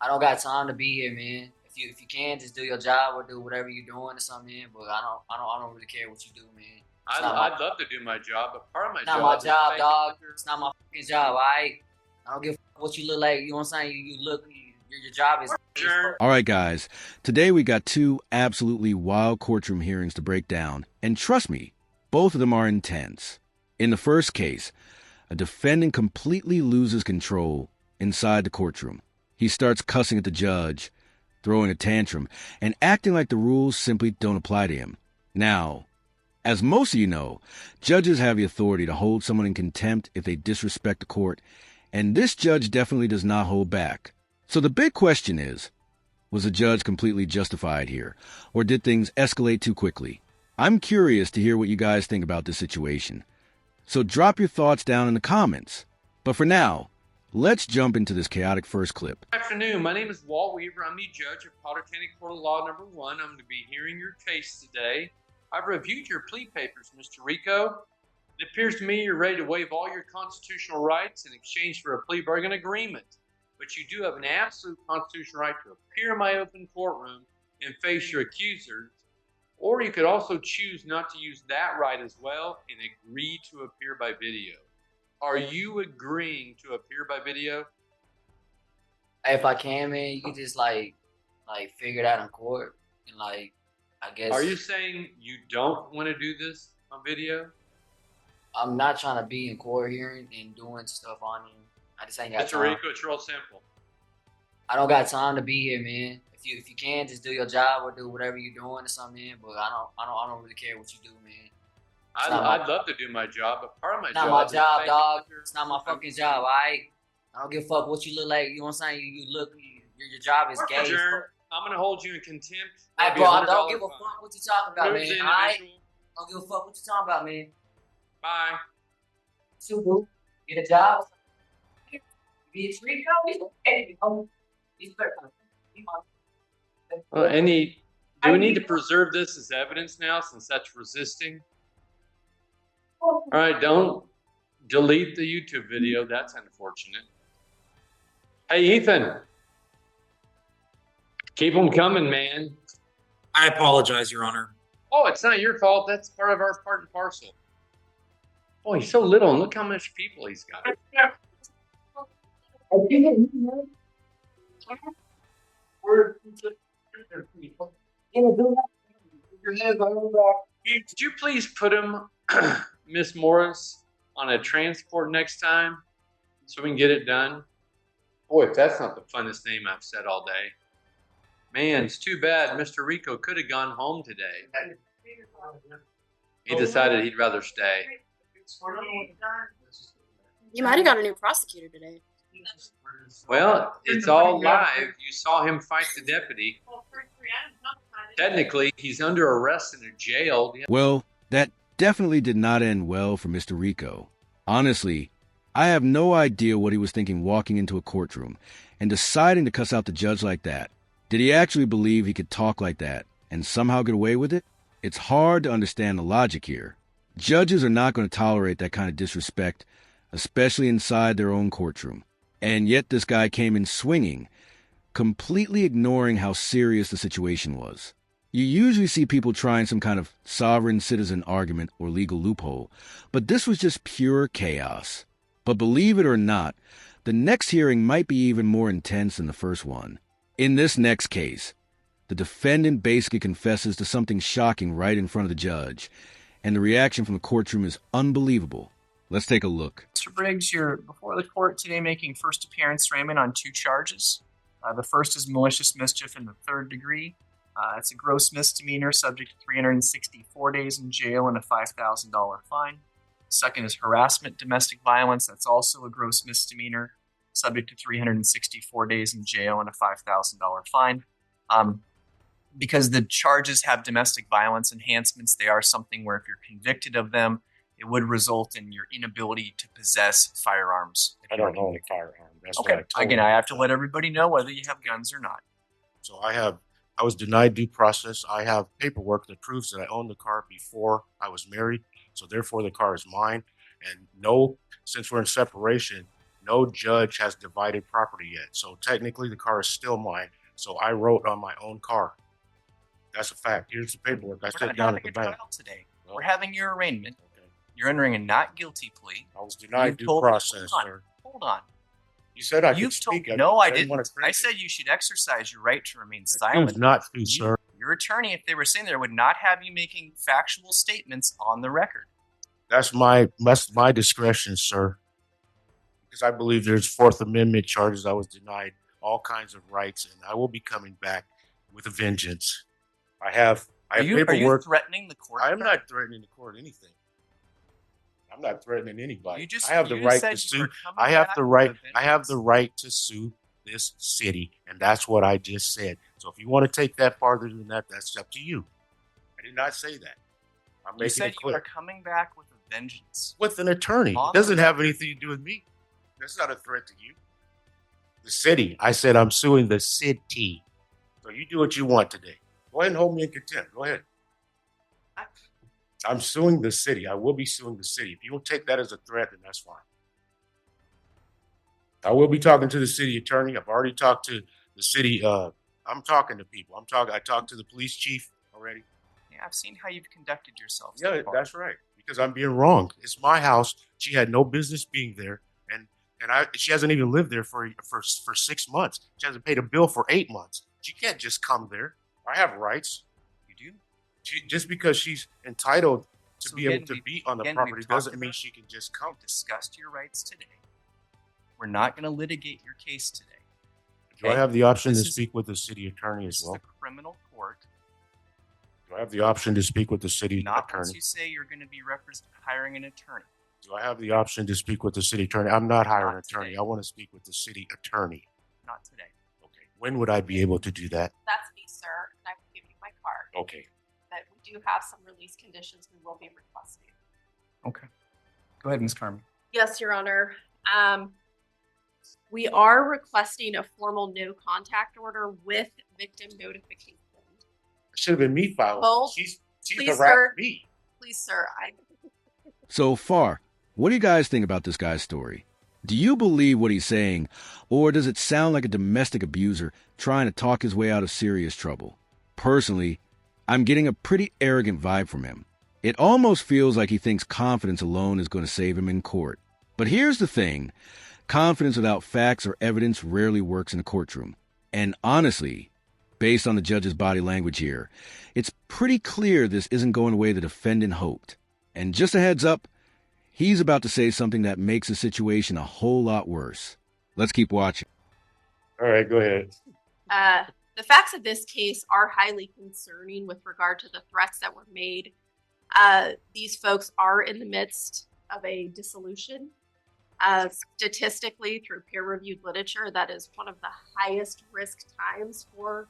I don't got time to be here, man. If you can, just do your job or do whatever you're doing or something, man. But I don't really care what you do, man. It's not my I'd love to do my job, but part of my it's not my job is job, making dog. sure. It's not my fucking job. I don't give a fuck what you look like. You know what I'm saying? You look. Your job is gay as Sure. fuck. All right, guys. Today we got two absolutely wild courtroom hearings to break down. And trust me, both of them are intense. In the first case, a defendant completely loses control inside the courtroom. He starts cussing at the judge, throwing a tantrum, and acting like the rules simply don't apply to him. Now, as most of you know, judges have the authority to hold someone in contempt if they disrespect the court, and this judge definitely does not hold back. So the big question is, was the judge completely justified here, or did things escalate too quickly? I'm curious to hear what you guys think about this situation. So drop your thoughts down in the comments. But for now, let's jump into this chaotic first clip. Good afternoon. My name is Walt Weaver. I'm the judge of Potter County Court of Law number 1. I'm going to be hearing your case today. I've reviewed your plea papers, Mr. Rico. It appears to me you're ready to waive all your constitutional rights in exchange for a plea bargain agreement. But you do have an absolute constitutional right to appear in my open courtroom and face your accusers. Or you could also choose not to use that right as well and agree to appear by video. Are you agreeing to appear by video? Hey, if I can, man, you can just like figure it out in court and I guess Are you saying you don't want to do this on video? I'm not trying to be in court hearing and doing stuff on you. I just ain't got Mr. time. Rico, it's real simple. I don't got time to be here, man. If you can, just do your job or do whatever you're doing or something, man. But I don't really care what you do, man. I'd love to do my job, but part of my It's not job my is job, making dog. sure It's not my I'm fucking job. I don't give a fuck what you look like. You know what I'm saying? You look. Your job is gay. As adjourned. fuck. I'm going to hold you in contempt. Hey, Maybe bro, I $100 don't give a fine. fuck what you talking about, Moves man. the I individual. don't give a fuck what you talking about, man. Bye. Super. Get a job. Be a street go. He's better. Do we need to preserve this as evidence now since that's resisting? All right, don't delete the YouTube video. That's unfortunate. Hey, Ethan. Keep them coming, man. I apologize, Your Honor. Oh, it's not your fault. That's part of our part and parcel. Oh, he's so little, and look how much people he's got. Could you please put him, Miss Morris, on a transport next time so we can get it done? Boy, if that's not the funnest name I've said all day. Man, it's too bad Mr. Rico could have gone home today. He decided he'd rather stay. You might have got a new prosecutor today. Well, it's all live. You saw him fight the deputy. Technically, he's under arrest in a jail. Well, that definitely did not end well for Mr. Rico. Honestly, I have no idea what he was thinking walking into a courtroom and deciding to cuss out the judge like that. Did he actually believe he could talk like that and somehow get away with it? It's hard to understand the logic here. Judges are not going to tolerate that kind of disrespect, especially inside their own courtroom. And yet this guy came in swinging, completely ignoring how serious the situation was. You usually see people trying some kind of sovereign citizen argument or legal loophole, but this was just pure chaos. But believe it or not, the next hearing might be even more intense than the first one. In this next case, the defendant basically confesses to something shocking right in front of the judge, and the reaction from the courtroom is unbelievable. Let's take a look. Mr. Briggs, you're before the court today making first appearance, Raymond, on 2 charges. The first is malicious mischief in the 3rd degree. It's a gross misdemeanor subject to 364 days in jail and a $5,000 fine. Second is harassment, domestic violence. That's also a gross misdemeanor subject to 364 days in jail and a $5,000 fine. Because the charges have domestic violence enhancements, they are something where if you're convicted of them, it would result in your inability to possess firearms. I don't own a firearm. That's Okay. what I told Again, him. I have to let everybody know whether you have guns or not. So I was denied due process. I have paperwork that proves that I owned the car before I was married. So therefore the car is mine. And no, since we're in separation, No judge has divided property yet. So technically the car is still mine. So I wrote on my own car. That's a fact. Here's the paperwork. I We're sit not down having at a the bank. trial today. Well, We're having your arraignment. okay. You're entering a not guilty plea. I was denied You've due told me- process, hold on, sir. Hold on. You said I could You've speak. told no, I didn't want didn't. to I said you should exercise your right to remain silent. Choose not to, sir. Your attorney, if they were sitting there, would not have you making factual statements on the record. That's my discretion, sir. Because I believe there's Fourth Amendment charges. I was denied all kinds of rights, and I will be coming back with a vengeance. I have Are you paperwork. threatening the court? I am not threatening the court anything. I'm not threatening anybody. You just- I have the you right said to you sue. were coming I have back the with right. a I have the vengeance. right to sue this city, and that's what I just said. So if you want to take that farther than that, that's up to you. I did not say that. I'm You making said it you are clear. coming back with a vengeance. With an attorney, On it the doesn't have record. anything to do with me. That's not a threat to you. The city. I said I'm suing the city. So you do what you want today. Go ahead and hold me in contempt. Go ahead. I'm suing the city. I will be suing the city. If you don't take that as a threat, then that's fine. I will be talking to the city attorney. I've already talked to the city. I'm talking to people. I talked to the police chief already. Yeah, I've seen how you've conducted yourself. so Yeah, far. that's right. Because I'm being wrong. It's my house. She had no business being there, and she hasn't even lived there for 6 months. She hasn't paid a bill for 8 months. She can't just come there. I have rights. You do? Just because she's entitled to So be again, able to we've- be on the again, property we've talked doesn't about mean it. she can just come. We've discussed your rights today. We're not going to litigate your case today. Do I Okay? have the option This to is- speak with the city attorney This as is well? a criminal court. Do I have the option to speak with the city Not once attorney? you say you're going to be hiring an attorney. Do I have the option to speak with the city attorney? I'm not hiring an Not attorney. today. I want to speak with the city attorney. Not today. Okay. When would I be able to do that? That's me, sir, and I will give you my card. Okay. But we do have some release conditions we will be requesting. Okay. Go ahead, Ms. Carmen. Yes, Your Honor. We are requesting a formal no contact order with victim notification. It should have been me filing. Hold. She's Please, harassed sir. me. Please, sir, So far, what do you guys think about this guy's story? Do you believe what he's saying, or does it sound like a domestic abuser trying to talk his way out of serious trouble? Personally, I'm getting a pretty arrogant vibe from him. It almost feels like he thinks confidence alone is going to save him in court. But here's the thing. Confidence without facts or evidence rarely works in a courtroom. And honestly, based on the judge's body language here, it's pretty clear this isn't going the way the defendant hoped. And just a heads up, he's about to say something that makes the situation a whole lot worse. Let's keep watching. All right, go ahead. the facts of this case are highly concerning with regard to the threats that were made. These folks are in the midst of a dissolution. Statistically, through peer-reviewed literature, that is one of the highest risk times for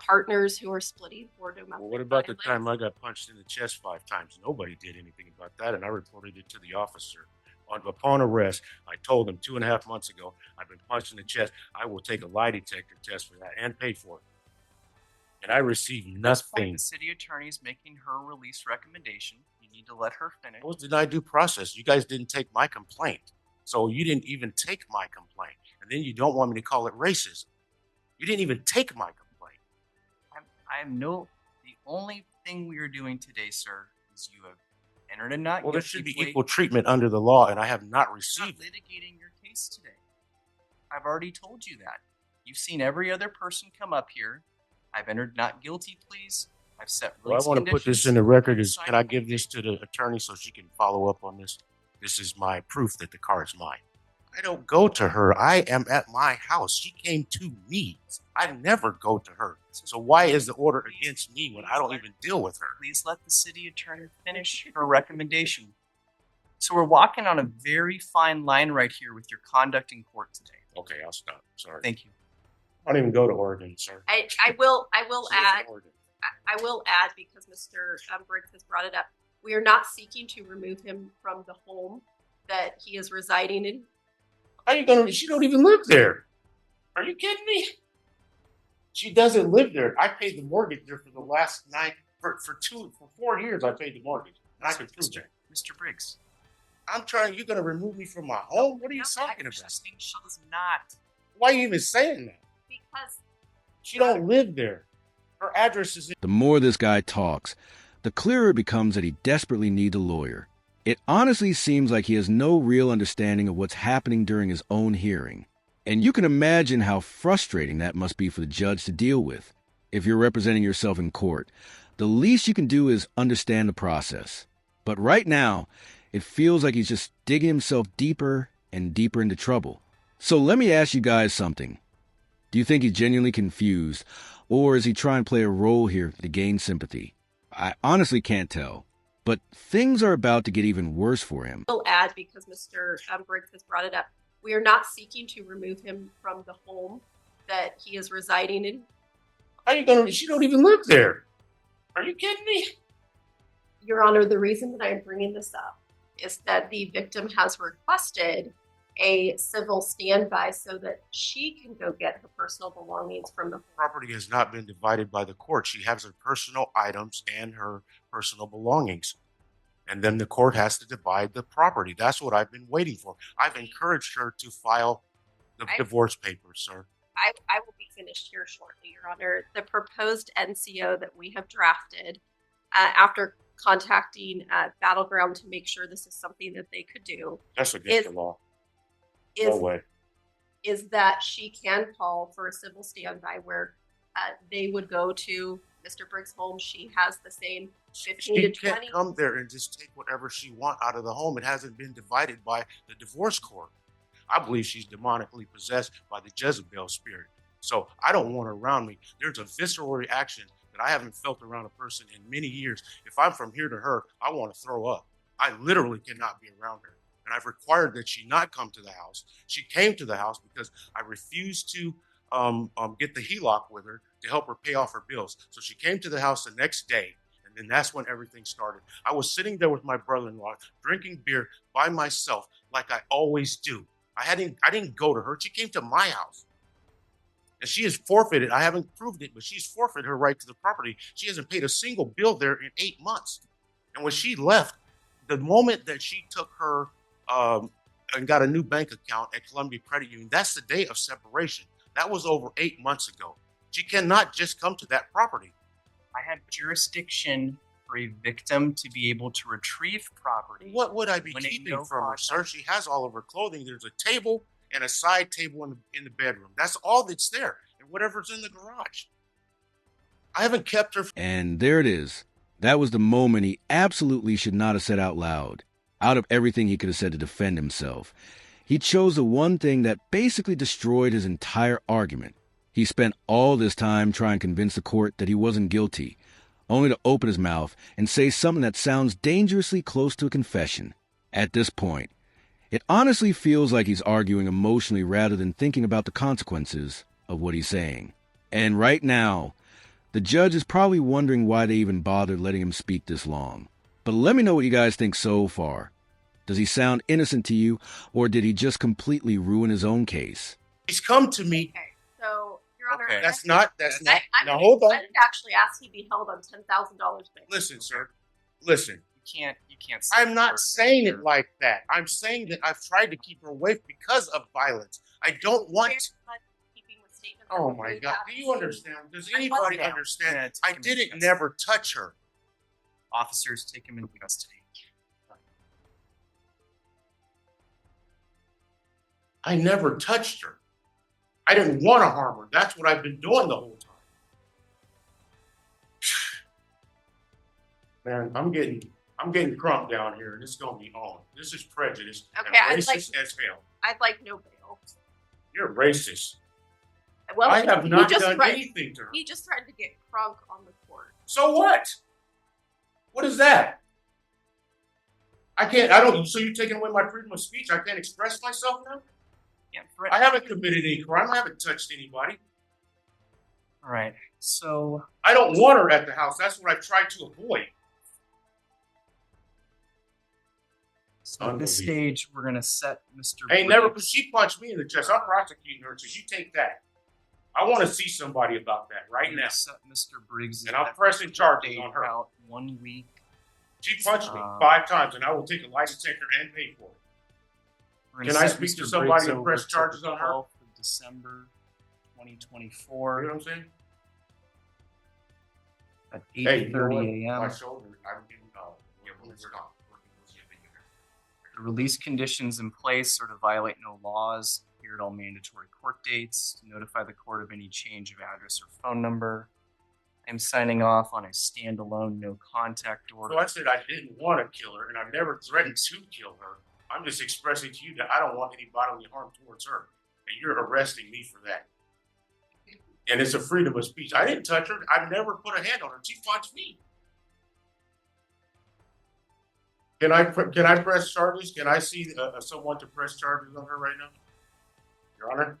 partners who are splitting for domestic Well, what about the violence. time I got punched in the chest 5 times? Nobody did anything about that, and I reported it to the officer. Upon arrest, I told him 2.5 months ago, I've been punched in the chest. I will take a lie detector test for that and pay for it. And I received nothing. The city attorney's making her release recommendation. You need to let her finish. I was denied due process. You guys didn't take my complaint. So you didn't even take my complaint. And then you don't want me to call it racism. You didn't even take my complaint. The only thing we are doing today, sir, is you have entered a not Well, there guilty should be plea. equal treatment under the law, and I have not You're received not it. litigating your case today. I've already told you that. You've seen every other person come up here. I've entered not guilty pleas. I've set Well, I release want to put this conditions. in the record. I've Can I signed give this to the attorney so she can follow up on this? This is my proof that the car is mine. I don't go to her. I am at my house. She came to me. I never go to her. So why is the order against me when I don't even deal with her? Please let the city attorney finish her recommendation. So we're walking on a very fine line right here with your conduct in court today. Okay, I'll stop. Sorry. Thank you. I don't even go to Oregon, sir. I will I live add in Oregon. I will add, because Mr. Briggs has brought it up, we are not seeking to remove him from the home that he is residing in. How you gonna? She don't even live there. Are you kidding me? She doesn't live there. I paid the mortgage there for the last for 4 years. I paid the mortgage, and I can prove that. Mr. Briggs, I'm trying. You're gonna remove me from my home? What are you No, talking I'm about? suggesting she does not. Why are you even saying that? Because She don't live there. Her address is in. The more this guy talks, the clearer it becomes that he desperately needs a lawyer. It honestly seems like he has no real understanding of what's happening during his own hearing. And you can imagine how frustrating that must be for the judge to deal with. If you're representing yourself in court, the least you can do is understand the process. But right now, it feels like he's just digging himself deeper and deeper into trouble. So let me ask you guys something. Do you think he's genuinely confused, or is he trying to play a role here to gain sympathy? I honestly can't tell. But things are about to get even worse for him. I will add, because Mr. Briggs has brought it up, we are not seeking to remove him from the home that he is residing in. How you gonna? She don't even live there. Are you kidding me? Your Honor, the reason that I'm bringing this up is that the victim has requested a civil standby so that she can go get her personal belongings from the home. Property has not been divided by the court. She has her personal items and her personal belongings. And then the court has to divide the property. That's what I've been waiting for. I've encouraged her to file the divorce papers, sir. I will be finished here shortly, Your Honor. The proposed NCO that we have drafted, after contacting Battleground to make sure this is something that they could do, That's against the law. No way. is that she can call for a civil standby where they would go to Mr. Briggs' home. She has the same 15 She to can't 20. come there and just take whatever she wants out of the home. It hasn't been divided by the divorce court. I believe she's demonically possessed by the Jezebel spirit. So I don't want her around me. There's a visceral reaction that I haven't felt around a person in many years. If I'm from here to her, I want to throw up. I literally cannot be around her. And I've required that she not come to the house. She came to the house because I refused to get the HELOC with her to help her pay off her bills. So she came to the house the next day, and then that's when everything started. I was sitting there with my brother-in-law, drinking beer by myself, like I always do. I didn't go to her. She came to my house. And she has forfeited. I haven't proved it, but she's forfeited her right to the property. She hasn't paid a single bill there in 8 months. And when she left, the moment that she took her and got a new bank account at Columbia Credit Union, that's the day of separation. That was over 8 months ago. She cannot just come to that property. I have jurisdiction for a victim to be able to retrieve property. What would I be when it keeping no from her, contact. sir? She has all of her clothing. There's a table and a side table in the bedroom. That's all that's there, and whatever's in the garage. I haven't kept her. And there it is. That was the moment he absolutely should not have said out loud. Out of everything he could have said to defend himself, he chose the one thing that basically destroyed his entire argument. He spent all this time trying to convince the court that he wasn't guilty, only to open his mouth and say something that sounds dangerously close to a confession. At this point, it honestly feels like he's arguing emotionally rather than thinking about the consequences of what he's saying. And right now, the judge is probably wondering why they even bothered letting him speak this long. But let me know what you guys think so far. Does he sound innocent to you, or did he just completely ruin his own case? He's come to me. Okay, so, Your Honor, Okay. That's not. I'm Now gonna- hold on. I did actually ask he be held on $10,000 bail. Listen, sir. Listen. You can't say I'm not that. saying it like that. I'm saying that I've tried to keep her away because of violence. I don't want. Keeping with statements that Oh were my made God! out Do of you state. understand? Does I'm anybody down. understand? Yeah, I take him into didn't custody. never touch her. Officers, take him into custody. I never touched her. I didn't want to harm her. That's what I've been doing the whole time. Man, I'm getting crunk down here, and it's gonna be on. This is prejudice and Okay, I'd racist as hell. I'd like no bail. You're racist. Well, I have he not just done threatened- anything to her. He just tried to get crunk on the court. So what? What is that? I don't. So you're taking away my freedom of speech? I can't express myself now? I haven't committed any crime. I haven't touched anybody. All right. So I don't want her at the house. That's what I've tried to avoid. at this stage, we're gonna set Mr. Hey, never. Briggs. She punched me in the chest. I'm prosecuting her, so you take that. I want to see somebody about that right We're now. gonna set Mr. Briggs. And I'm pressing charges date on her. About 1 week She punched me 5 times, and I will take a lie detector and pay for it. We're gonna Can I set speak to Mr. somebody Briggs and press over to charges the on her? 12th of December, You 2024 know what I'm saying? at Hey, you know 8:30 what? a.m. My shoulder, I'm getting stop. The release conditions in place are to violate no laws, adhere to all mandatory court dates, to notify the court of any change of address or phone number. I'm signing off on a standalone no contact order. So I said I didn't want to kill her, and I never threatened to kill her. I'm just expressing to you that I don't want any bodily harm towards her, and you're arresting me for that. And it's a freedom of speech. I didn't touch her. I never put a hand on her. She punched me. Can I press charges? Can I see someone to press charges on her right now? Your Honor?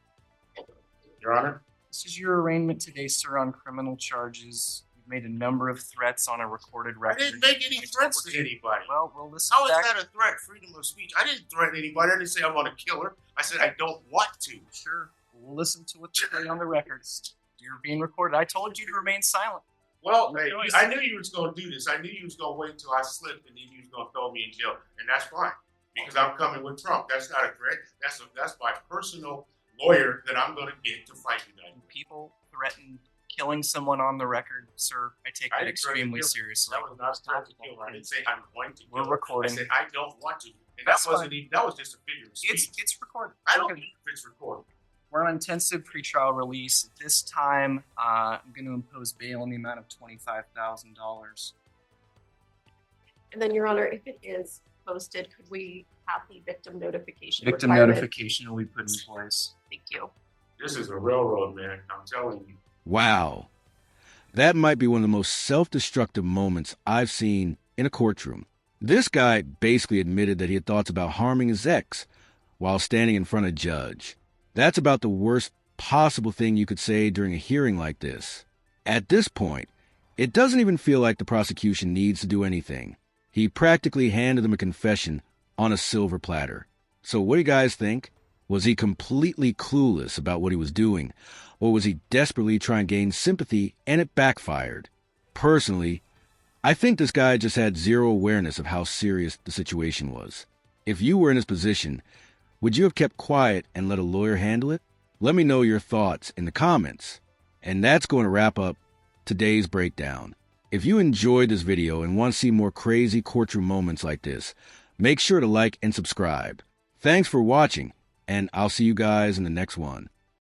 Your Honor? This is your arraignment today, sir, on criminal charges. You've made a number of threats on a recorded I record. didn't make any threats to anybody. Well, we'll listen How is back. that a threat? Freedom of speech. I didn't threaten anybody. I didn't say I'm going to kill her. I said I don't want to. Sure. We'll listen to what you say on the records. You're being recorded. I told you to remain silent. Well, Your hey, choice. I knew you was going to do this. I knew you was going to wait until I slipped, and then you was going to throw me in jail, and that's fine because I'm coming with Trump. That's not a threat. That's my personal lawyer that I'm going to get to fight tonight. When people threaten killing someone on the record, sir, I take I that didn't threaten extremely to kill. seriously. That was not a threat to kill her. I didn't say I'm going to kill We're her. recording. I said I don't want to, and That's that wasn't fine. even. That was just a figure of speech. It's recorded. I don't Okay. care if it's recorded. We're on intensive pretrial release. At this time, I'm going to impose bail in the amount of $25,000. And then, Your Honor, if it is posted, could we have the victim notification? Victim requirement? notification will be put in place. Thank you. This is a railroad, man. I'm telling you. Wow. That might be one of the most self-destructive moments I've seen in a courtroom. This guy basically admitted that he had thoughts about harming his ex while standing in front of a judge. That's about the worst possible thing you could say during a hearing like this. At this point, it doesn't even feel like the prosecution needs to do anything. He practically handed them a confession on a silver platter. So what do you guys think? Was he completely clueless about what he was doing? Or was he desperately trying to gain sympathy and it backfired? Personally, I think this guy just had zero awareness of how serious the situation was. If you were in his position, would you have kept quiet and let a lawyer handle it? Let me know your thoughts in the comments. And that's going to wrap up today's breakdown. If you enjoyed this video and want to see more crazy courtroom moments like this, make sure to like and subscribe. Thanks for watching, and I'll see you guys in the next one.